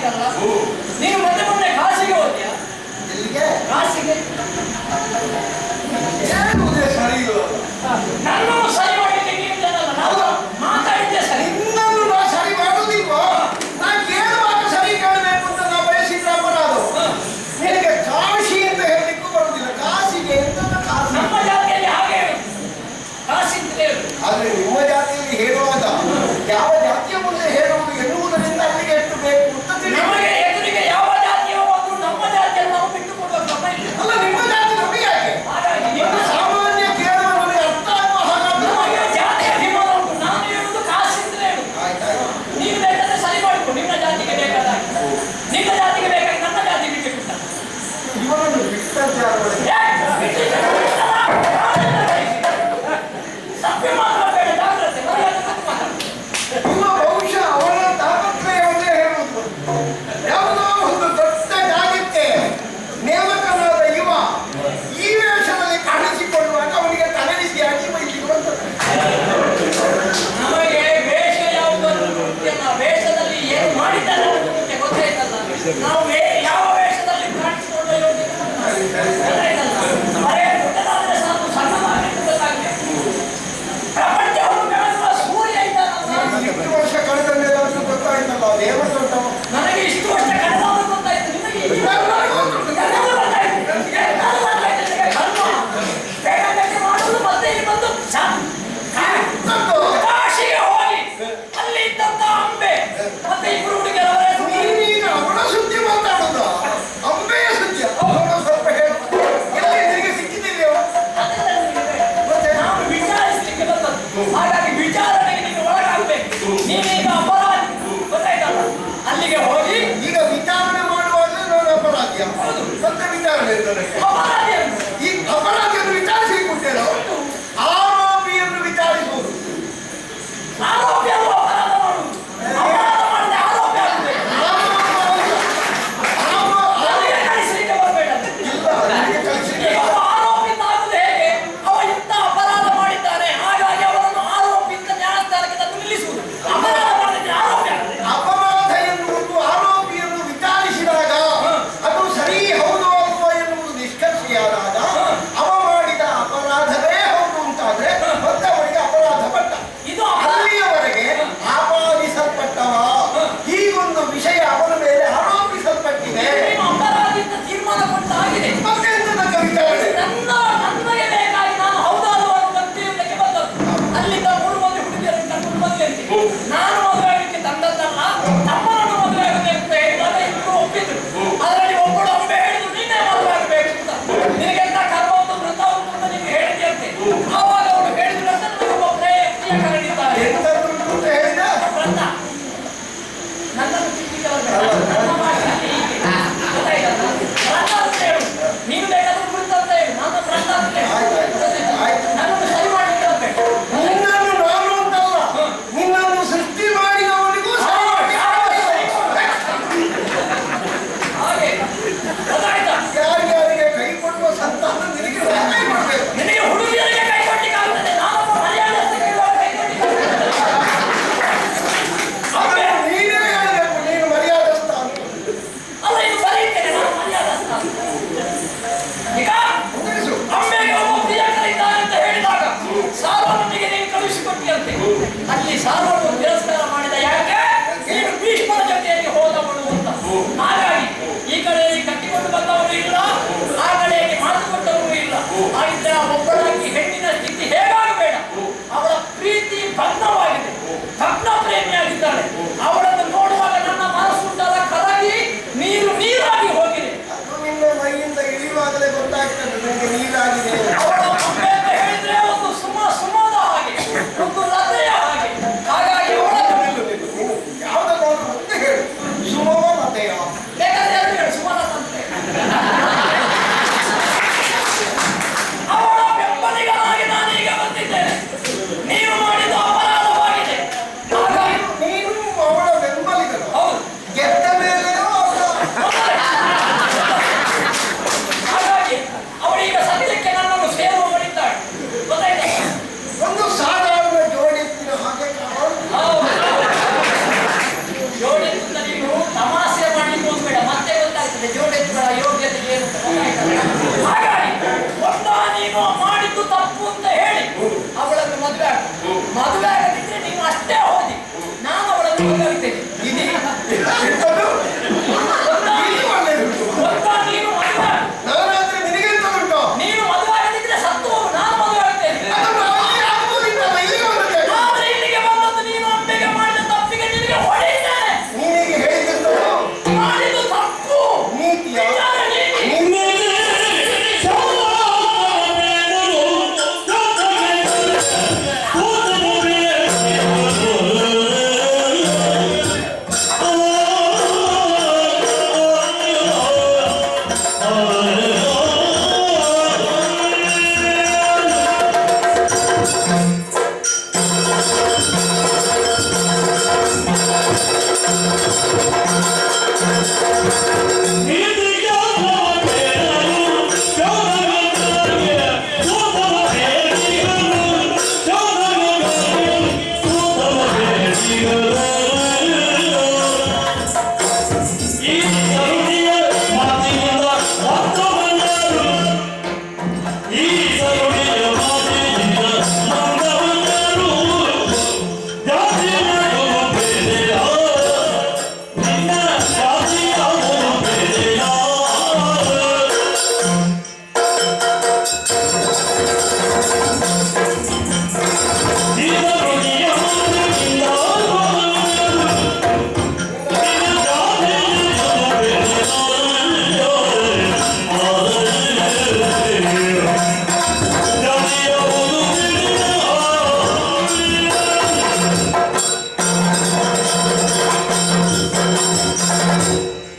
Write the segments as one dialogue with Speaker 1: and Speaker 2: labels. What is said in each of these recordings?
Speaker 1: ಆಯ್ತಲ್ಲ. ನೀನು ಮೊನ್ನೆ ಕಾಶಿಗೆ ಹೋದ್ಯಾ?
Speaker 2: ಎಲ್ಲಿಗೆ?
Speaker 1: ಕಾಶಿಗೆ.
Speaker 2: ಸರಿ
Speaker 1: ನಾನು ಸರಿ ಮಾಡಲಿಕ್ಕೆ ನೀವು ಜನಲ್ಲ, ನಾವು ಮಾತಾಡಿದ್ದೆ ಸರಿ.
Speaker 2: ನಿನ್ನನ್ನು ನಾ ಸರಿ ಮಾಡುವುದಿಲ್ವೋ? ನಾ ಕೇಳುವಾಗ ಸರಿ ಕೇಳಬೇಕು ಅಂತ ನಾ ಬಯಸಿದ್ರೆ ಅಪರಾಧ. ನಿನಗೆ ಕಾಶಿ ಅಂತ ಹೇಳಲಿಕ್ಕೂ ಬರುವುದಿಲ್ಲ. ಕಾಶಿಗೆ ಎಂತ ಕಾಶಿ?
Speaker 1: ನಮ್ಮ ಜಾತಿಯಲ್ಲಿ ಹಾಗೆ ಹೇಳುದು, ಕಾಶಿ ಅಂತ ಹೇಳುದು.
Speaker 2: ಆದ್ರೆ ನಿಮ್ಮ ಜಾತಿಯಲ್ಲಿ ಹೇಳುವಾಗ ಯಾವ ಜಾತಿಯ ಮುಂದೆ ಹೇಳುವುದು ಎನ್ನುವುದರಿಂದ ಅಲ್ಲಿಗೆ ಎಷ್ಟು ಬೇಕು ಅಂತ ತಿಳಿಯುವುದು.
Speaker 1: ನಮಗೆ ಎದುರಿಗೆ ಯಾವ ಜಾತಿಯೋ ಒಂದು ನಮ್ಮ ಜಾತಿಯನ್ನು ನಾವು ಬಿಟ್ಟುಕೊಡುವ ಕ್ರಮ ಇಲ್ಲ.
Speaker 2: ಅಲ್ಲ, ನಿಮ್ಮ ಜಾತಿ ನಮಗೆ ಯಾಕೆ?
Speaker 1: ಹಾಗಾಗಿ
Speaker 2: ಒಂದು ಸಾಮಾನ್ಯ ಕೇಳುವ ನನಗೆ ಅರ್ಥ ಆಗುವ ಹಾಗಾದ್ರೆ
Speaker 1: ನಮಗೆ ಜಾತಿ ಅಭಿಮಾನ ಉಂಟು. ನಾನು ಹೇಳುದು ಕಾಶಿ ಅಂತ ಹೇಳುದು.
Speaker 2: ಆಯ್ತಾಯ್ತು.
Speaker 1: ನೀವು ಬೇಕಾದ್ರೆ ಸರಿ ಮಾಡಿಕೊ, ನಿಮ್ಮ ಜಾತಿಗೆ ಬೇಕಾದಾಗ. ನಿಮ್ಮ ಜಾತಿಗೆ ಬೇಕಾಗಿ ನಮ್ಮ ಜಾತಿ ಬಿಟ್ಟು ಬಿಟ್ಟ.
Speaker 2: ಇವನನ್ನು ಬಿಟ್ಟಂತೆ ಯಾರು?
Speaker 1: ಸಭ್ಯ ಮಾತ್ರ ಬೇಡ, ಜಾಗ್ರತೆ. ಮರ್ಯಾದೆ ಕೊಟ್ಟು ಮಾತಾಡು.
Speaker 2: ಇವ ಬಹುಶಃ ಅವನ ತಾಪತ್ರಯವನ್ನೇ ಹೇಳುವುದು. ಯಾವುದೋ ಒಂದು ದೊಡ್ಡ ಜಾಗಕ್ಕೆ ನೇಮಕನಾದ ಇವ ಈ ವೇಷದಲ್ಲಿ ಕಾಣಿಸಿಕೊಳ್ಳುವಾಗ ಅವನಿಗೆ ತಲೆಬಿಸಿಯಾಗಿ ಇಲ್ಲಿಗೆ ಬಂದದ್ದು.
Speaker 1: ನಮಗೆ ವೇಷ ಯಾವುದನ್ನು ಮುಖ್ಯನ, ವೇಷದಲ್ಲಿ ಏನು ಮಾಡಿದ್ದಾರೆ ಅನ್ನೋದು ಮುಖ್ಯ. ಗೊತ್ತಾಯ್ತಲ್ಲ? ನಾವು ಯಾವ ವೇಷದಲ್ಲಿ ಕಾಣಿಸಿಕೊಂಡು ಗೊತ್ತಾಯ್ತಲ್ಲ? ಅರೆ ಪುಟ್ಟದಾದ್ರೆ ಸಾಕು, ಸಣ್ಣ ಮಾಡಲಿಕ್ಕೆ ಗೊತ್ತಾಗ್ತದೆ. ಪ್ರಪಂಚವನ್ನು ಬೆಳಗುವ ಸೂರ್ಯ ಇದ್ದಾನಲ್ಲ.
Speaker 2: ಇಷ್ಟು ವರ್ಷ ಕಳೆದ ಮೇಲೆ ಅದು ಗೊತ್ತಾಯ್ತಲ್ಲ, ಅದೇವ ದೊಡ್ಡವ.
Speaker 1: ನನಗೆ ಇಷ್ಟು ವರ್ಷ ಕಳೆದವರು ಗೊತ್ತಾಯ್ತು, ನಿಮಗೆ ಎಲ್ಲರೂ ಗೊತ್ತಾಯ್ತು. ಎಲ್ಲರೂ ಗೊತ್ತಾಯ್ತು. ನಿಮಗೆ ಕರ್ಮ ಬೇಕಾದಂತೆ ಮಾಡುವುದು, ಮತ್ತೆ ಇಲ್ಲಿ ಬಂದು ಕಾಶಿಗೆ ಹೋಗಿ ಅಲ್ಲಿ ಇದ್ದಂತ ಅಂಬೆ ಮತ್ತೆ ಇಬ್ಬರು ಹುಡುಗಿಯರವರ
Speaker 2: ನೀನೀಗ ಅವಳ ಸುದ್ದಿ ಮಾತಾಡುದ? ಅಂಬೆಯ ಸುದ್ದಿ ಅವಳ ಸ್ವಲ್ಪ ಹೇಳು. ಎಲ್ಲಿ ನಿನಗೆ ಸಿಕ್ಕಿದೆಯೋ?
Speaker 1: ನಾನು ವಿಚಾರಿಸಲಿಕ್ಕೆ ಬಂದದ್ದು. ಹಾಗಾಗಿ ವಿಚಾರಣೆಗೆ ನೀನು ಒಳಗಾಗಬೇಕು. ನೀನೀಗ ಅಪರಾಧಿ, ಗೊತ್ತಾಯ್ತಲ್ಲ? ಅಲ್ಲಿಗೆ ಹೋಗಿ
Speaker 2: ಈಗ ವಿಚಾರಣೆ ಮಾಡುವಾಗ ನಾನು ಅಪರಾಧಿಯ? ಮತ್ತೆ ವಿಚಾರಣೆ ಇರ್ತದೆ.
Speaker 1: ಅಪರಾಧಿ
Speaker 2: ಈ ಅಪರಾಧಿಯನ್ನು ವಿಚಾರಿಸಿ ಕೊಟ್ಟೇನೋ? ಆರೋಪಿಯನ್ನು ವಿಚಾರಿಸುವುದು.
Speaker 1: ಆರೋಪಿ ಅಲ್ವಾ ಅಪರಾಧ ಮಾಡುವುದು? ಅಪರಾಧ ಮಾಡಿದ ಆರೋಪಿ ಆಗಬೇಕು. ನನಗೆ ಕಳಿಸಲಿಕ್ಕೆ ಬರಬೇಡ. ಈಗ ಒಬ್ಬ ಆರೋಪಿಯಿಂದ ಆಗುವುದು ಹೇಗೆ? ಅವ ಇಂಥ ಅಪರಾಧ ಮಾಡಿದ್ದಾನೆ, ಹಾಗಾಗಿ ಅವರನ್ನು ಆರೋಪಿಯಿಂದ ನ್ಯಾಯಸ್ಥಾನಕ್ಕೆ ತಂದು ನಿಲ್ಲಿಸುವುದು. ಅಪರಾಧ ಮಾಡಿದ್ರೆ ಆರೋಪಿ ಆಗಬೇಕು.
Speaker 2: ಅಪರಾಧ ಎನ್ನುವುದು ಆರೋಪಿಯನ್ನು ವಿಚಾರಿಸಿದಾಗ ಅದು ಸರಿ ಹೌದು ಅಲ್ವೋ ಎನ್ನುವುದು ನಿಶ್ಚಯ
Speaker 1: ಗೊತ್ತಾಗ್ತೇನೆ.
Speaker 2: ಇದು ಎಂತದ್ದು? ಇದು ಒಳ್ಳೆದುಂಟು.
Speaker 1: ಗೊತ್ತಾ ನೀನು ಮದುವೆ?
Speaker 2: ನಾನಾದ್ರೆ ನಿನಗೆಂತ ಉಂಟು?
Speaker 1: ನೀನು ಮದುವೆ ಆಗದಿದ್ರೆ ಸತ್ತು ಹೋಗು, ನಾನು ಮದುವೆ ಆಗ್ತೇನೆ.
Speaker 2: ಅದನ್ನು ಅಲ್ಲಿ ಆಗ್ಬೋದಿತ್ತಲ್ಲ, ಇಲ್ಲಿಗೆ ಬಂದದ್ದು.
Speaker 1: ಆದ್ರೆ ಇಲ್ಲಿಗೆ ಬಂದದ್ದು ನೀನು ಒಟ್ಟಿಗೆ ಮಾಡಿದ ತಪ್ಪಿಗೆ ನಿನಗೆ ಹೊಡೆಯುತ್ತೇನೆ.
Speaker 2: ನೀನಿಗೆ ಹೇಳಿದ್ದೆಂತದ್ದು?
Speaker 1: ಮಾಡಿದ್ದು ತಪ್ಪು.
Speaker 2: ನೀತಿಯ
Speaker 1: ವಿಚಾರ ನೀತಿ.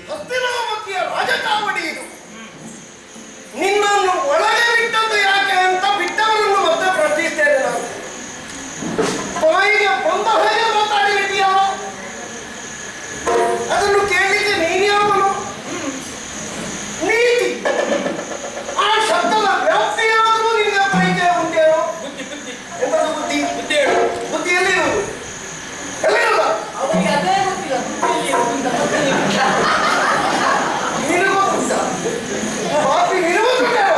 Speaker 2: ಹಸ್ತಿನಾವತಿಯ ರಾಜಕಾವಡಿ ಇದು. ನಿನ್ನನ್ನು ಒಳಗೆ ಬಿಟ್ಟದ್ದು ಯಾಕೆ ಅಂತ ಬಿಟ್ಟವರನ್ನು ಮತ್ತೆ ಪ್ರಶ್ನಿಸ್ತೇನೆ ನಾನು. ಬಾಯಿಗೆ ಬಂದ ಹಾಗೆ ಮಾತಾಡಿಬಿಟ್ಟಿಯಾ? ಅದನ್ನು ಕೇಳಲಿಕ್ಕೆ ನೀನ್ಯಾವನು? ನೀತಿ ಆ ಶಬ್ದದ ವ್ಯಾಪ್ತಿಯಾದರೂ ನಿನಗೆ ಪರಿಚಯ ಉಂಟೇನೋ?
Speaker 1: ಬುದ್ಧಿ ಬುದ್ಧಿ
Speaker 2: ಎಂತದ್ದು ಬುದ್ಧಿ?
Speaker 1: ಬುದ್ಧಿ ಹೇಳು.
Speaker 2: ಬುದ್ಧಿ ಎಲ್ಲಿರುವುದು? ಎಲ್ಲಿರುವುದ?
Speaker 1: ಅವರಿಗೆ ಅದೇ ಗೊತ್ತಿಲ್ಲ. ಬುದ್ಧಿಯಲ್ಲಿ ಇರುವುದಂತ ಗೊತ್ತಿಲ್ಲ.
Speaker 2: ನಿನಗೂ ಗೊತ್ತ? ಪಾಪಿ ನಿನಗೂ ಗೊತ್ತೇನೋ?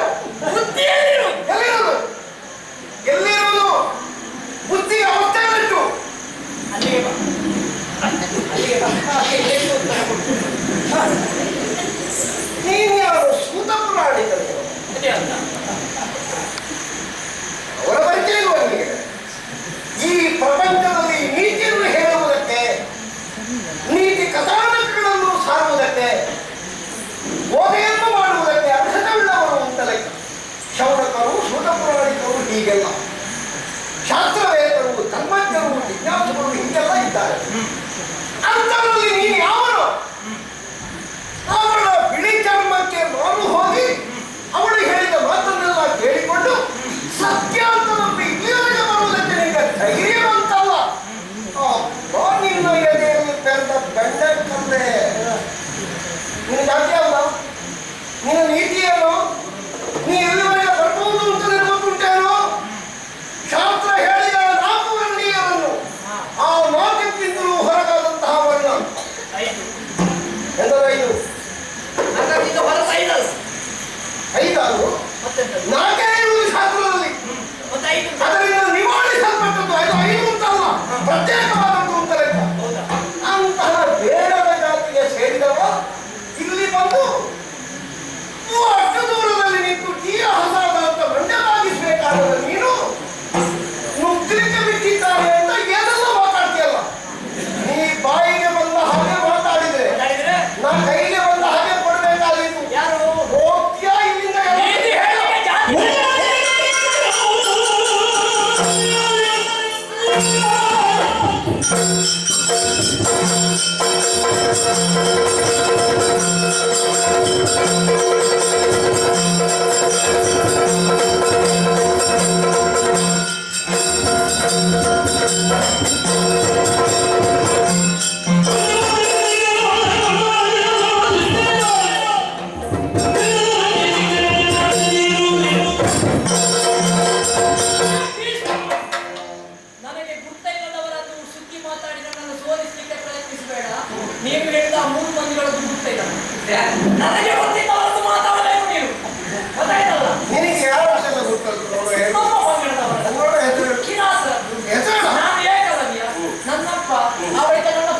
Speaker 1: ಬುದ್ಧಿಯಲ್ಲಿರು.
Speaker 2: ಎಲ್ಲಿರುವುದು? ಎಲ್ಲಿರುವುದು? ಬುದ್ಧಿಗೆ ಅವಸ್ಥೆ ಉಂಟು.
Speaker 1: ಅಲ್ಲಿಗೆ ಬಾ. ಅಲ್ಲಿಗೆ ಬಾ. ಹಾಗೆ ಏನು ಉತ್ತರ ಕೊಡು.
Speaker 2: ನೀನು ಯಾರು? ಸೂತ ಪುರಾಣಿಕರು.
Speaker 1: ಅದೇ ಅಂತ.
Speaker 2: ಅವರ ಪರಿಚಯ ಇಲ್ವ ನಿನಗೆ? ಈ ಪ್ರಪಂಚದಲ್ಲಿ ನೀತಿಯನ್ನು ಹೇಳುವುದಕ್ಕೆ, ನೀತಿ ಕಥಾನಕಗಳನ್ನು ಸಾರುವುದಕ್ಕೆ, ಬೋಧೆಯನ್ನು ಮಾಡುವುದಕ್ಕೆ ಅರ್ಹತೆಯುಳ್ಳವರು ಅಂತಲೇ ಶೌನಕರು, ಸೂತ ಪುರಾಣಿಕರು ಹೀಗೆಲ್ಲ ಶಾಸ್ತ್ರವೇತ್ತರು, ಧರ್ಮಜ್ಞರು, ಜಿಜ್ಞಾಸುಗಳು ಹೀಗೆಲ್ಲ ಇದ್ದಾರೆ. ಅಂತರಲ್ಲಿ ನೀನು ಯಾವನು? ಅವಳ ಬಿಳಿ ಚರ್ಮಕ್ಕೆ ನಾನು ಹೋಗಿ ಅವಳು ಹೇಳಿದ ಮಾತನ್ನೆಲ್ಲ ಕೇಳಿಕೊಂಡು ಸತ್ಯ ಅಂತ ನಂಬಿ ಇಲ್ಲಿವರೆಗೆ ಬರುವುದಕ್ಕೆ ನಿನಗೆ ಧೈರ್ಯ ಬಂತಲ್ಲ? ನಿನ್ನ ಎದೆಯಲ್ಲಿ ಬೆಳೆದ ಬೆಂಡಕ್ಕಂದೆ ನಿನ್ನ ಜಾತಿ ಅಲ್ಲ, ನಿನ್ನ ನೀತಿ ಏನು? ನೀ ಎಲ್ಲಿವರೆಗೆ ಬರ್ಬೋದು ಅಂತ ನಿನಗೆ ಗೊತ್ತುಂಟೇನೋ? ಶಾಸ್ತ್ರ ಹೇಳಿದ 4 ವರ್ಣೀಯರನ್ನು ಆ 4ಕ್ಕಿಂತಲೂ ಹೊರಗಾದಂತಹ ವರ್ಣ
Speaker 1: ಐದು.
Speaker 2: ಎಂದರೈದು
Speaker 1: 4 ಹೊರಗೆ 5
Speaker 2: 5
Speaker 1: ಮತ್ತೆಂತದ್ದು?
Speaker 2: 4 ಇರುವುದು ಶಾಸ್ತ್ರದಲ್ಲಿ.
Speaker 1: ಮತ್ತೆ 5
Speaker 2: ಅದರಿಂದ ನಿವಾರಿಸಲ್ಪಟ್ಟದ್ದು 5 ಅಂತಲ್ಲ, ಪ್ರತ್ಯೇಕವಾದದ್ದು ಅಂತ ಲೆಕ್ಕ.
Speaker 1: ಹೌದಾ?
Speaker 2: ಅಂತಹ ಬೇಡದ ಜಾತಿಗೆ ಸೇರಿದವ ಇಲ್ಲಿ ಬಂದು ಅಷ್ಟು ದೂರದಲ್ಲಿ ನಿಂತು ಜೀವ ಹಸಾದ ಅಂತ ಮಂಡ್ಯವಾಗಿಸಬೇಕಾದ ನೀನು ನುಗ್ಗಲಿಕ್ಕೆ ಬಿಟ್ಟಿದ್ದಾರೆ ಅಂತ ಏನೆಲ್ಲ ಮಾತಾಡ್ತೀಯಲ್ಲ. ನೀ ಬಾಯಿಗೆ ಬಂದ ಹಾಗೆ ಮಾತಾಡಿದ್ರೆ
Speaker 1: ಮಾತಾಡಿದ್ರೆ
Speaker 2: ನಾ ಕೈಗೆ ಬಂದ ಹಾಗೆ ಕೊಡಬೇಕಾಗಿತ್ತು.
Speaker 1: ಯಾರು?
Speaker 2: ಹೋಗ್ತೀಯಾ ಇಲ್ಲಿಂದ?
Speaker 1: ನೀತಿ ಹೇಳಲಿಕ್ಕೆ ಜಾತಿ. ನನಗೆ ಗುರ್ತೈಲ್ಲದವರನ್ನು ಸುದ್ದಿ ಮಾತಾಡಿ ನನ್ನನ್ನು ಸೋಲಿಸಲಿಕ್ಕೆ ಪ್ರಯತ್ನಿಸಬೇಡ. ನೀವು ಹೇಳಿದ 3 ಮಂದಿಗಳದ್ದು ಗುರ್ತೈಲ್ಲ. ನನಗೆ ಗೊತ್ತಿದ್ದವರದ್ದು ಮಾತಾಡಬೇಕು ನೀನು. ಗೊತ್ತಾಯ್ತಲ್ಲ?
Speaker 2: ನಿನಗೆ ಯಾರ ಹೆಸರು ಗೊತ್ತಲ್ಲ? ನೋಡು ಹೇಳು.
Speaker 1: ನಮ್ಮ ಪಂಗಡದವರ
Speaker 2: ನೋಡು ಹೆಸರು.
Speaker 1: ಕಿರಾತರದ್ದು.
Speaker 2: ಹೆಸರು?
Speaker 1: ನಾನು ಏಕಲವ್ಯ. ನನ್ನಪ್ಪ ಅವಳಿಗೆ ನನ್ನ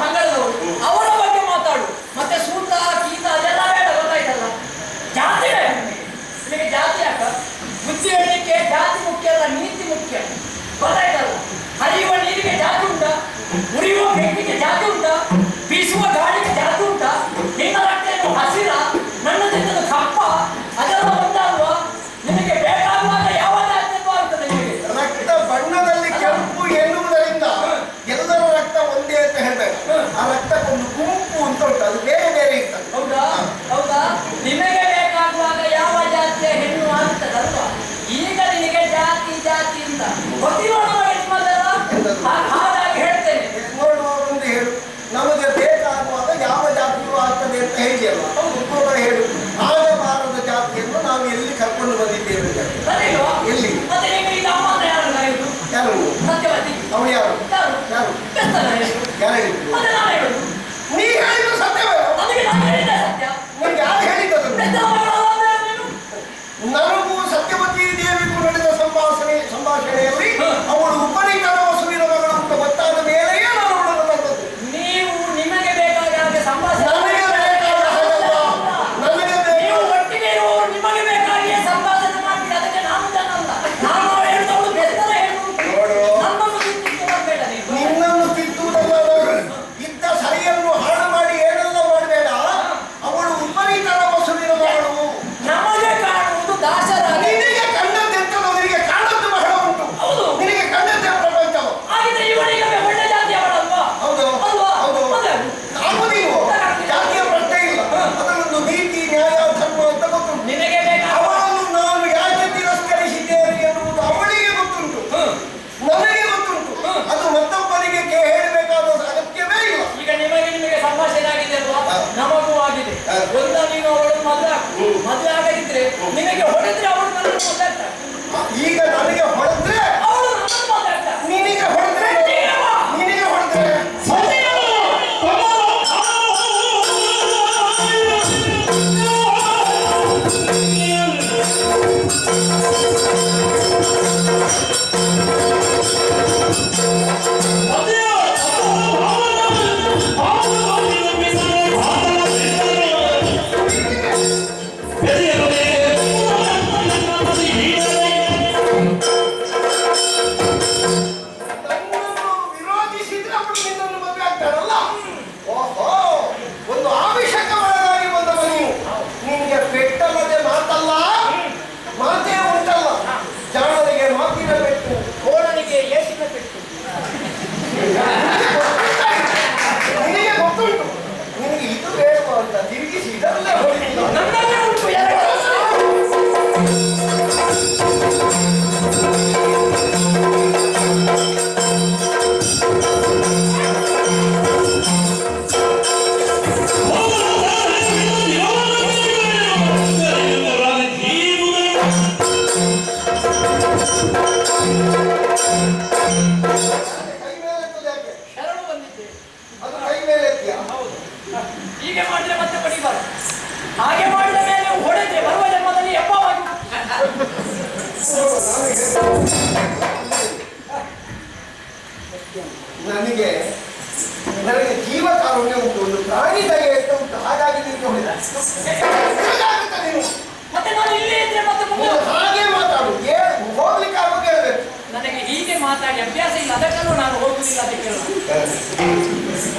Speaker 1: ಹೇಳುದು?
Speaker 2: ನೀ ಹೇಳಿದ್ದು ಸತ್ಯವೇ?
Speaker 1: ನನಗೆ ನಾನು ಹೇಳಿದ್ದೆ ಸತ್ಯ.
Speaker 2: ನಿಮ್ಗೆ ಯಾರು ಹೇಳಿದ್ದದು? ನನಗೂ ಸತ್ಯವತಿ ದೇವಿಗೂ ನಡೆದ ಸಂಭಾಷಣೆಯಲ್ಲಿ ಅವಳು ಉಪನೀತನ ವಸುವಿನ ಮಗಳು ಅಂತ ಗೊತ್ತಾದ ಮೇಲೆಯೇ ನಾನು ಅವಳನ್ನು ತಂದದ್ದು.
Speaker 1: ನೀವು ನಿಮಗೆ ಬೇಕಾದ ಹಾಗೆ ಸಂಭಾಷಣೆ
Speaker 2: ನನಗೆ ಬೇಕಾದ ಹಾಗಲ್ಲ. ನನಗೆ
Speaker 1: ನೀವು ಒಟ್ಟಿಗೆ ಇರುವವರು ನಿಮಗೆ ಬೇಕಾಗಿಯೇ ಸಂಭಾಷಣೆ ಮಾಡಿ ಅದಕ್ಕೆ ನಾನು ಜನಲ್ಲ. ನಾನು ಹೇಳಿದವಳು ಬೆತ್ತಲೆ ಹೇಳುವುದು. ನನ್ನನ್ನು ತಿಂದು ಮಾಡಬೇಡ ನೀವು.
Speaker 2: ನಿನ್ನನ್ನು ತಿದ್ದುವುದಲ್ಲ, ಇದ್ದ ಸರಿಯನ್ನು ಹಾಳು ಮಾಡಿ ಏನೆಲ್ಲ ಮಾಡಬೇಡ. ಅವಳು ಉಪನೀತನ ವಸುವಿನ ಮಗಳು.
Speaker 1: ನಮಗೆ ಕಾಣುವುದು ದಾಸರಾಗಿ.
Speaker 2: ನಿನಗೆ ಕಂಡದ್ದೆಂತದ್ದು, ನಿನಗೆ ಕಾಣದ್ದು ಬಹಳ ಉಂಟು.
Speaker 1: ಹೌದು.
Speaker 2: ನಿನಗೆ ಕಂಡದ್ದೇ ಪ್ರಪಂಚವು.
Speaker 1: ಹಾಗಿದ್ರೆ ಇವಳಿಗೆ ಒಳ್ಳೆ ಜಾತಿಯವಳಲ್ವಾ?
Speaker 2: ಹೌದು
Speaker 1: ಅಲ್ವಾ?
Speaker 2: ಹೌದು.
Speaker 1: ಅದೇ.
Speaker 2: ಹಾಗೂ ನೀವು ಜಾತಿಯ ಪ್ರಶ್ನೆ ಇಲ್ಲ, ಅದರೊಂದು ನೀತಿ ನ್ಯಾಯ ಧರ್ಮ ಅಂತ ಗೊತ್ತುಂಟು.
Speaker 1: ನಿನಗೆ ಬೇಕಾದ
Speaker 2: ಅವಳನ್ನು ನಾನು ಯಾಕೆ ತಿರಸ್ಕರಿಸಿದ್ದೇನೆ ಎನ್ನುವುದು ಅವಳಿಗೆ ಗೊತ್ತುಂಟು, ನನಗೆ ಗೊತ್ತುಂಟು. ಅದು ಮತ್ತೊಬ್ಬರಿಗೆ ಹೇಳಬೇಕಾದ ಅಗತ್ಯವೇ ಇಲ್ಲ.
Speaker 1: ಈಗ ನಿಮಗೆ ಸಂಭಾಷಣೆ ಆಗಿದೆ ಅಲ್ವಾ? ನಮಗೂ ಆಗಿದೆ. ಒಂದ ನೀನು ಅವಳನ್ನು ಮದುವೆ ಆಗದಿದ್ರೆ ನಿನಗೆ ಹೊಡೆದ್ರೆ ಅವಳು ನನ್ನನ್ನು ಮಾತಾಡ್ತಾಳೆ.
Speaker 2: ಈಗ ನನಗೆ ಹೊಡೆದ್ರೆ
Speaker 1: ಅವಳು ನನ್ನನ್ನು ಮಾತಾಡ್ತಾಳೆ.
Speaker 2: ನಿನಗೆ ಹೊಡೆದ್ರೆ ನಿನಗೆ ಹೊಡೆದ್ರೆ ವಿರೋಧಿಸಿದ್ರೆ ಅವಳು ನಿನ್ನನ್ನು ಮದುವೆ ಆಗ್ತಾರಲ್ಲ. ಓಹೋ, ಒಂದು ಆವಿಷಕವಾಗಿ ಬಂದವ ನೀವು. ನಿನಗೆ ಪೆಟ್ಟಲ್ಲದೆ ಮಾತಲ್ಲ, ಮಾತೇ ಉಂಟಲ್ಲ. ಜಾಣರಿಗೆ ಮಾತಿನ ಪೆಟ್ಟು,
Speaker 1: ಕೋಣನಿಗೆ ಏಸಿನ ಪೆಟ್ಟು.
Speaker 2: ನಿನಗೆ ಗೊತ್ತುಂಟು. ನಿನಗೆ ಇದು ಬೇಡವಾ ಅಂತ ತಿರುಗಿಸಿ ಇದರಲ್ಲೇ ಹೊಡಿಲ್ಲ.
Speaker 1: ನನ್ನಲ್ಲೇ ಉಂಟು ಎರಡು.
Speaker 2: ಕೈ ಮೇಲೆ ಎತ್ತುವುದು ಯಾಕೆ?
Speaker 1: ಶರಣು ಬಂದಿದ್ದೆ.
Speaker 2: ಅದು ಕೈ ಮೇಲೆ ಎತ್ತಿಯ?
Speaker 1: ಹೌದು. ಹೀಗೆ ಮಾಡಿದ್ರೆ ಮತ್ತೆ ಬಡಿಬಾರ್ದು. ಹಾಗೆ ಮಾಡಿದ ಮೇಲೆ ಹೊಡೆದ್ರೆ ಬರುವ ಜನ್ಮದಲ್ಲಿ ಎಪ್ಪವಾಗಿ
Speaker 2: ನನಗೆ ಜೀವ ಕಾರುಣ್ಯ ಉಂಟು, ಒಂದು ಪ್ರಾಣಿ ದಯೆ ಅಂತ ಉಂಟು. ಹಾಗಾಗಿ ನಿಮಗೆ ಹೊಡೆದ. ಹೇಗಾಗುತ್ತೆ ನೀನು?
Speaker 1: ಮತ್ತೆ ನಾನು ಇಲ್ಲೇ ಇದ್ರೆ ಮತ್ತೆ ಮುಂದೆ
Speaker 2: ನೀನು ಹಾಗೆ ಮಾತಾಡು, ಹೋಗ್ಲಿಕ್ಕೆ ಆಗೋದು ಹೇಳ್ಬೇಕು.
Speaker 1: ನನಗೆ ಹೀಗೆ ಮಾತಾಡಿ ಅಭ್ಯಾಸ ಇಲ್ಲ, ಅದಕ್ಕೂ ನಾನು ಹೋಗುದಿಲ್ಲ ಅಂತ ಕೇಳೋಣ.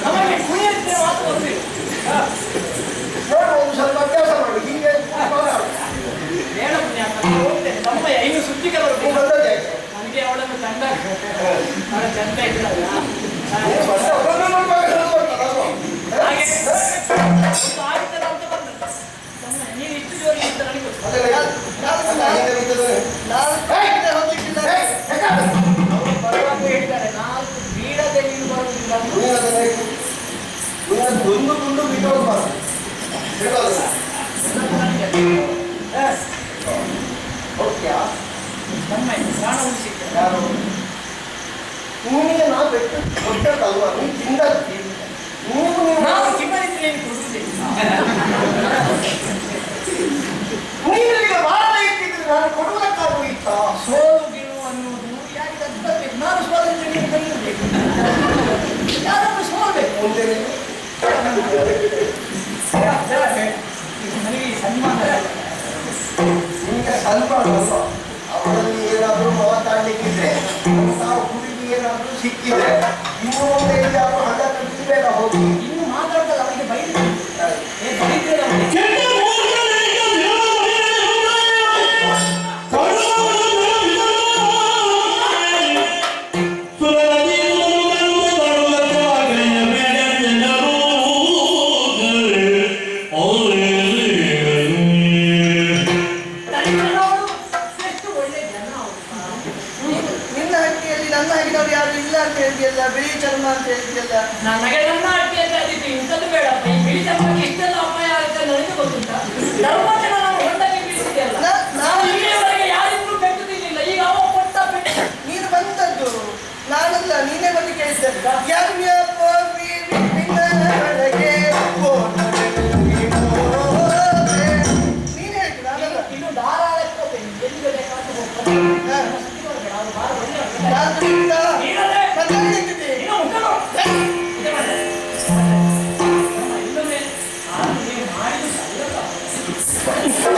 Speaker 1: ನಮಗೆ ಕುಣಿಯಿದ್ರೆ ಮಾತು ಬರಬೇಕು.
Speaker 2: ನೋಡು, ಒಂದು ಸ್ವಲ್ಪ ಅಭ್ಯಾಸ ಮಾಡು, ಹೀಗೆ ಮಾತಾಡು.
Speaker 1: ಬೇಡ ಪುಣ್ಯಾತ್ಮ, ನಾನು ಹೋಗ್ತೇನೆ. ತಮ್ಮಯ್ಯ ಇನ್ನು ಸುದ್ದಿಗೆ
Speaker 2: ನೀವು
Speaker 1: ಬರಬೇಕು.
Speaker 2: ಬಂದದ್ದು ಯಾಕೆ?
Speaker 1: ನನಗೆ ಅವಳನ್ನು ಕಂಡಾಗ ಬಹಳ ಚಂದ ಇದ್ದಲ್ಲ.
Speaker 2: ನೀವು ಬಂದ ಅವರನ್ನು ನೋಡುವಾಗ ಹೇಳೋದು ಬರ್ತದಲ್ವಾ?
Speaker 1: ಹಾಗೆ ಒಂದು ಆಯ್ತಲ್ಲ ಅಂತ ಬಂದ. ತಮ್ಮಯ್ಯ ನೀನು ಇಷ್ಟು ಜೋರಿಗೆ ಅಂತ ನನಗೆ ಗೊತ್ತು.
Speaker 2: ಅದೆಲ್ಲ ಯಾರು ಬಂದ ಹಿಂದೆ ಬಿದ್ದದ್ದು?
Speaker 1: ಅವರು ಬರುವಾಗ ಹೇಳಿದ್ದಾರೆ, 4 ಬೀಳದೆ ನೀನು ಬರುವುದಿಲ್ಲ ಅಂತ.
Speaker 2: ನೀನು ಅದನ್ನ ಹೇಳು. ನೀನು ಒಂದು ತುಂಡು ಬಿಟ್ಟು ಹೋಗ್ಬಾರ್ದು. ಹೇಳೋದು ಹೋಗ್ತೀಯಾ?
Speaker 1: ತಮ್ಮಯ್ಯ ಪ್ರಾಣ ಉಳಿಸಿದ್ದೆ.
Speaker 2: ಯಾರು? ನಿನಗೆ ನಾವು ಬೆಟ್ಟು ದೊಡ್ಡದಲ್ವಾ? ನೀನು ತಿಂದದ್ದು.
Speaker 1: ನಾನು ಚಿಕ್ಕದಿದ್ರೆ ನೀನು ಕೊಡುವುದಿಲ್ಲ.
Speaker 2: ನೀನು ಈಗ ಬಾಳ ಇಟ್ಟಿದ್ರೆ ನಾನು ಕೊಡುವುದಕ್ಕಾಗೂ ಇತ್ತ.
Speaker 1: ಸೋಲು ಗೆಲುವು ಅನ್ನೋದು ಯಾರಿಗೆ ಅದು ಬರಬೇಕು. ನಾನು ಸೋಲಿದ್ರೆ ನೀನು ಕಲಿಯಬೇಕು. ಯಾರಾದ್ರೂ ಸೋಲ್ಬೇಕು.
Speaker 2: ಮುಂದೆ
Speaker 1: ನನಗೆ ಈ ಸನ್ಮಾನ
Speaker 2: ನಿಮಗೆ ಸನ್ಮಾನ ಅಲ್ವಾ? ಅವರಲ್ಲಿ ಏನಾದರೂ ಮಾತಾಡ್ಲಿಕ್ಕಿದ್ರೆ, ನಾವು ಹುಡುಗಿ ಏನಾದರೂ ಸಿಕ್ಕಿದ್ರೆ, ಇನ್ನು ಮುಂದೆ ಎಲ್ಲಿಯಾದ್ರೂ ಹಣ ಕಟ್ಟಿಬೇಡ ಹೋಗಿ.
Speaker 1: ಇನ್ನು ಮಾತಾಡ್ತಾರೆ ಅವರಿಗೆ ಬೈದ್ರೆ ಅವರಿಗೆ
Speaker 3: ನಿನ್ನ ಹಟ್ಟಿಯಲ್ಲಿ ನನ್ನ ಹಾಗಿನವ್ರು ಯಾರು ಇಲ್ಲ ಅಂತ ಹೇಳಿದ್ಯಲ್ಲ, ಬಿಳಿ ಚರ್ಮ ಅಂತ ಹೇಳಿದ್ಯಲ್ಲ.
Speaker 1: ನನಗೆ ನನ್ನ ಅಡ್ಡಿಯಲ್ಲಿ ಅದಿತ್ತು, ಇಂಥದ್ದು ಬೇಡಪ್ಪ. ಈ ಬಿಳಿ ಚರ್ಮಕ್ಕೆ ಇಷ್ಟೆಲ್ಲ ಅಪಾಯ ಆಗುತ್ತೆ ನನಗೆ ಗೊತ್ತುಂಟ. ಧರ್ಮಕ್ಕೆ ನಾನು ಹೊಂದಾಗಿ ಬೀಳಿಸಿದೆಯಲ್ಲ. ನಾನು ಇಲ್ಲಿಯವರೆಗೆ ಯಾರಿಗೂ ಪೆಟ್ಟು ತಿನ್ನಿಲ್ಲ. ಈಗ ಅವ ಕೊಟ್ಟ ಪೆಟ್ಟು
Speaker 3: ನೀನು ಬಂದದ್ದು ನಾನಲ್ಲ, ನೀನೇ ಬಂದು ಕೇಳಿದ್ದೆ. ಯಾರು